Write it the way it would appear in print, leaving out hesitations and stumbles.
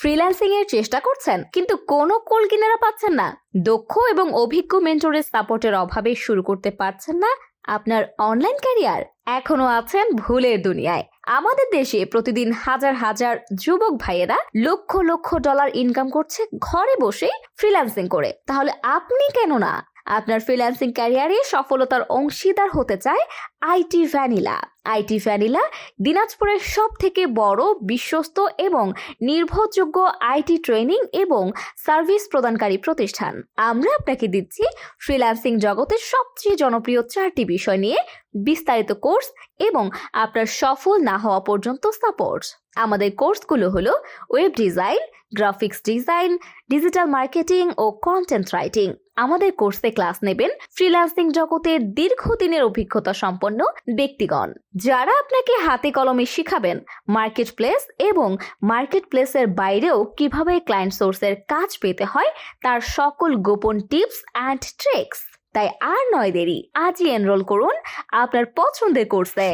Freelancing এর চেষ্টা করছেন কিন্তু কোনো কোল কিনারা পাচ্ছেন না, দক্ষ এবং অভিজ্ঞ মেন্টরের সাপোর্টের অভাবে শুরু করতে পারছেন না আপনার অনলাইন ক্যারিয়ার? এখনো আছেন ভুলের দুনিয়ায়। আমাদের দেশে প্রতিদিন হাজার হাজার যুবক ভাইয়েরা লক্ষ লক্ষ ডলার ইনকাম করছে ঘরে বসে ফ্রিল্যান্সিং করে। তাহলে আপনি কেন না? আপনার ফ্রিল্যান্সিং ক্যারিয়ারে সফলতার অংশীদার হতে চায় আইটি ভ্যানিলা। আইটি ভ্যানিলা দিনাজপুরের সব থেকে বড়, বিশ্বস্ত এবং নির্ভরযোগ্য আইটি ট্রেনিং এবং সার্ভিস প্রদানকারী প্রতিষ্ঠান। আমরা আপনাকে দিচ্ছি ফ্রিল্যান্সিং জগতের সবচেয়ে জনপ্রিয় 4টি বিষয় নিয়ে বিস্তারিত কোর্স এবং আপনার সফল না হওয়া পর্যন্ত সাপোর্ট। আমাদের কোর্সগুলো হলো web design, graphics design, digital marketing ও কন্টেন্ট রাইটিং। আমাদের কোর্সে ক্লাস নেবেন ফ্রিল্যান্সিং জগতে দীর্ঘদিনের অভিজ্ঞতা সম্পন্ন ব্যক্তিগণ, যারা আপনাকে হাতে কলমে শিখাবেন মার্কেট প্লেস এবং মার্কেট প্লেসের বাইরেও কিভাবে ক্লায়েন্ট সোর্সের কাজ পেতে হয় তার সকল গোপন টিপস অ্যান্ড ট্রিক্স। তাই আর নয় দেরি, আজই এনরোল করুন আপনার পছন্দের কোর্সে।